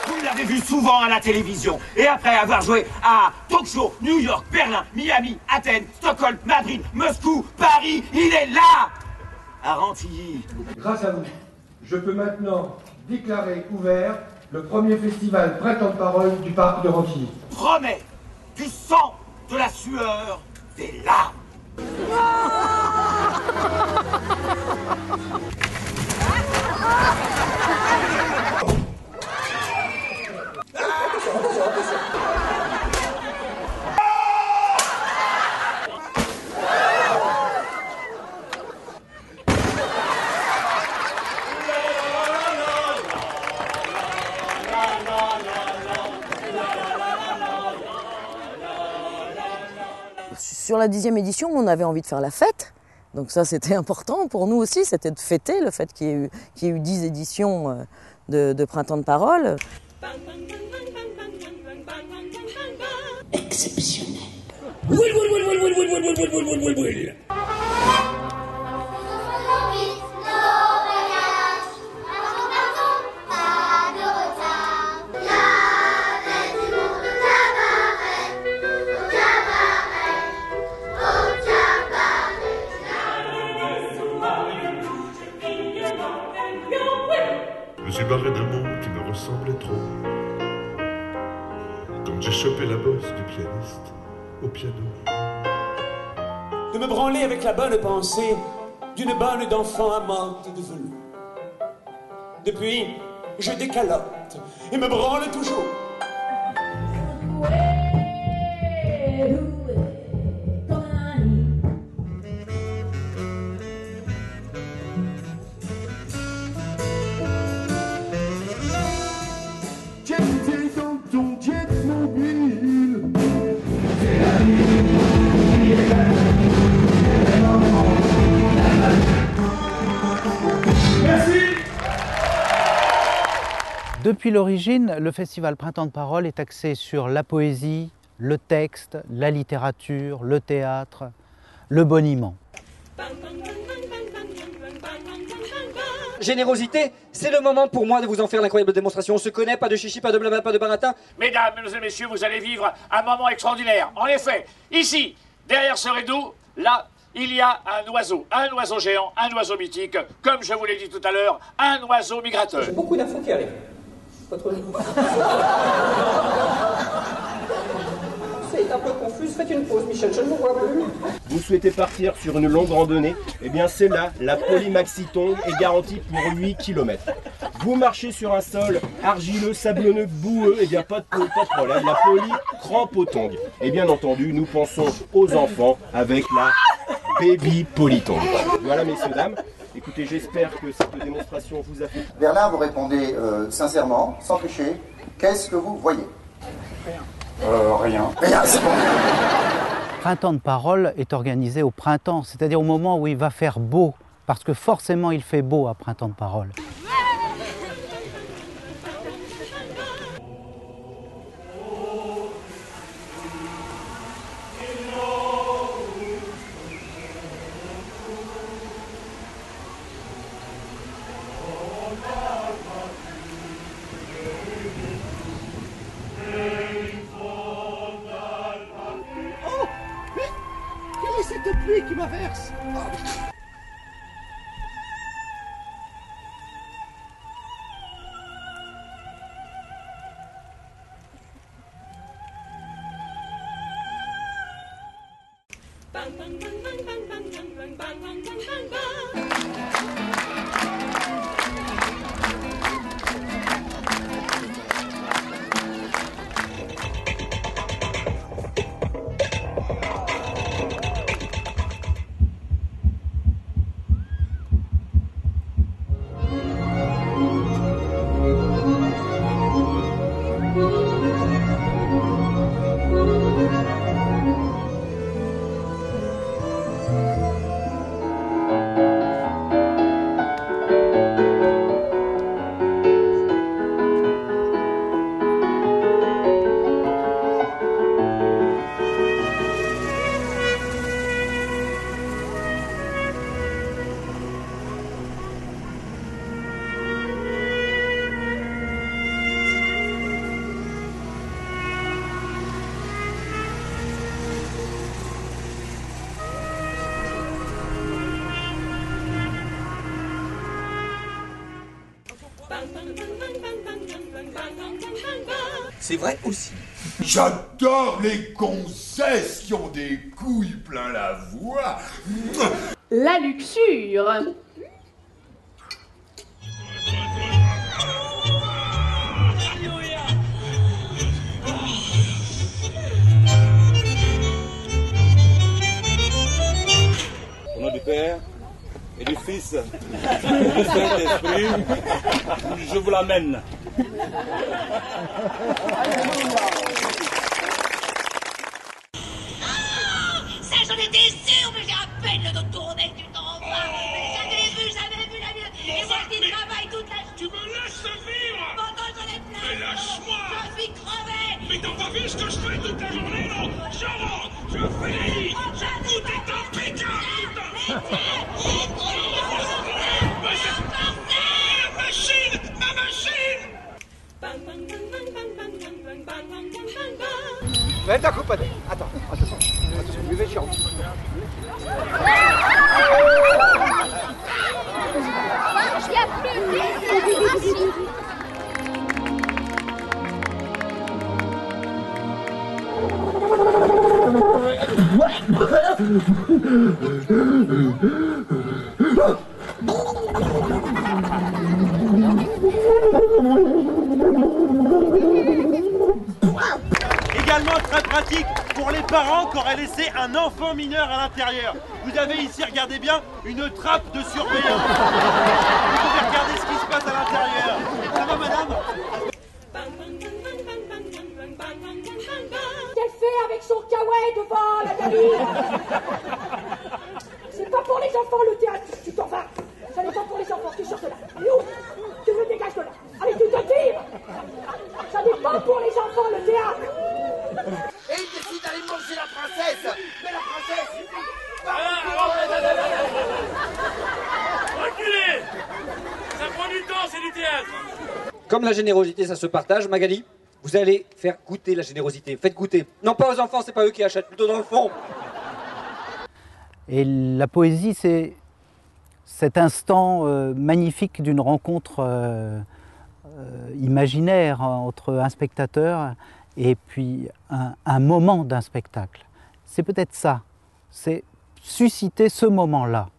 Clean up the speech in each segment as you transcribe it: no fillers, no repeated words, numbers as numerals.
Vous l'avez vu souvent à la télévision. Et après avoir joué à Tokyo, New York, Berlin, Miami, Athènes, Stockholm, Madrid, Moscou, Paris, il est là, à Rantilly. Grâce à vous, je peux maintenant déclarer ouvert le premier festival Printemps de Parole du parc de Rantilly. Promets du sang, de la sueur, des larmes. Sur la 10e édition, on avait envie de faire la fête. Donc ça, c'était important pour nous aussi, c'était de fêter le fait qu'il y ait eu 10 éditions de Printemps de Parole. Exceptionnel. Je me suis barré d'un monde qui me ressemblait trop. Quand j'ai chopé la bosse du pianiste au piano. De me branler avec la bonne pensée d'une bonne d'enfant amante de velours. Depuis, je décalote et me branle toujours. Depuis l'origine, le festival Printemps de Parole est axé sur la poésie, le texte, la littérature, le théâtre, le boniment. Générosité, c'est le moment pour moi de vous en faire l'incroyable démonstration. On se connaît, pas de chichi, pas de blabla, pas de baratin. Mesdames, mesdemoiselles et messieurs, vous allez vivre un moment extraordinaire. En effet, ici, derrière ce rideau, là, il y a un oiseau géant, un oiseau mythique, comme je vous l'ai dit tout à l'heure, un oiseau migrateur. J'ai beaucoup d'infos qui arrivent. Pas trop... C'est un peu confus, faites une pause, Michel, je ne vous vois plus. Vous souhaitez partir sur une longue randonnée? Eh bien c'est là, la Polymaxi-Tongue est garantie pour 8 km. Vous marchez sur un sol argileux, sablonneux, boueux, eh bien pas de problème, la Poly crampe aux tongs. Et bien entendu, nous pensons aux enfants avec la Baby Polytongue. Voilà messieurs, dames. Écoutez, j'espère que cette démonstration vous a fait... Bernard, vous répondez sincèrement, sans tricher. Qu'est-ce que vous voyez? Rien. Rien, c'est bon. Printemps de Parole est organisé au printemps, c'est-à-dire au moment où il va faire beau, parce que forcément il fait beau à Printemps de Parole. de pluie qui m'averse. C'est vrai aussi. J'adore les gonzesses qui ont des couilles plein la voix. La luxure. Au nom du Père et du Fils et du Saint-Esprit, je vous l'amène. Ça, j'en étais sûr, mais j'ai à peine le dos tourné, tu t'en vas. J'avais vu la mienne. Et moi qui travaille toute la journée. Tu me laisses vivre. Pendant j'en ai plein. Mais lâche-moi. Je suis crevé. Mais t'as pas vu ce que je fais toute la journée, non? Je rentre, je fais les lits, tout est impeccable. Ma machine, ma machine. Vai da culpa dele. Attends, attention, lui vais chiant. Il n'y a plus de Également très pratique pour les parents qui auraient laissé un enfant mineur à l'intérieur. Vous avez ici, regardez bien, une trappe de surveillance. Vous pouvez regarder ce qui se passe à l'intérieur. Ça va, madame? Qu'elle fait avec son kawaii devant la gamine? C'est pas pour les enfants le théâtre, tu t'en vas. Ça n'est pas pour les enfants, tu sors de là. Nous, tu me dégages de là. Allez, tu te tires. Ça n'est pas pour les enfants le théâtre. Et il décide d'aller manger la princesse. Mais la princesse... Reculez. Ça prend du temps, c'est du théâtre. Comme la générosité, ça se partage, Magali, vous allez faire goûter la générosité. Faites goûter. Non pas aux enfants, c'est pas eux qui achètent, plutôt dans le fond. Et la poésie, c'est cet instant magnifique d'une rencontre imaginaire entre un spectateur et puis un moment d'un spectacle. C'est peut-être ça, c'est susciter ce moment-là.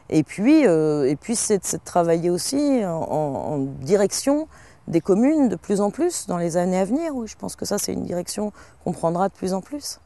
Et puis c'est de travailler aussi en direction des communes de plus en plus dans les années à venir. Oui, je pense que ça, c'est une direction qu'on prendra de plus en plus.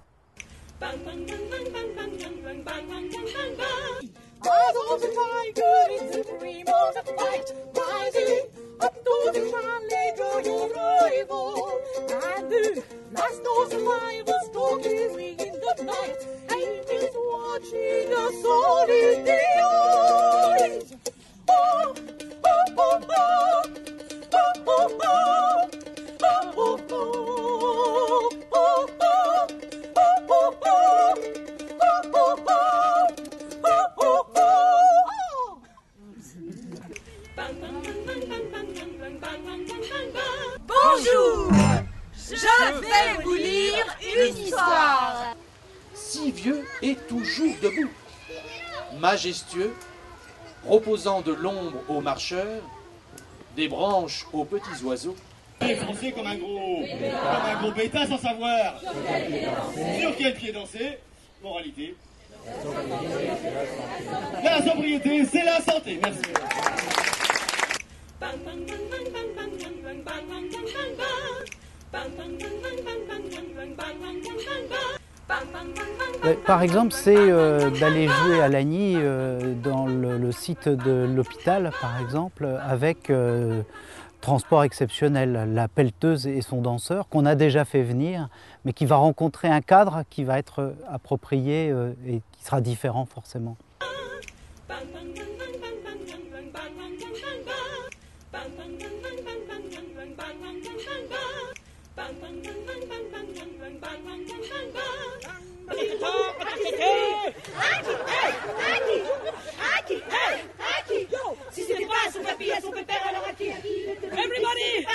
Bonjour, je vais vous lire une histoire. Si vieux et toujours debout, majestueux, proposant de l'ombre aux marcheurs, des branches aux petits oiseaux. Foncé comme un gros bêta sans savoir sur quel pied danser. Moralité. La sobriété, c'est la santé. Merci. Par exemple, c'est d'aller jouer à Lagny dans le site de l'hôpital, par exemple, avec transport exceptionnel, la pelleteuse et son danseur, qu'on a déjà fait venir, mais qui va rencontrer un cadre qui va être approprié et qui sera différent forcément. Si c'était pas à son papy, à son pépère, alors à qui? Everybody!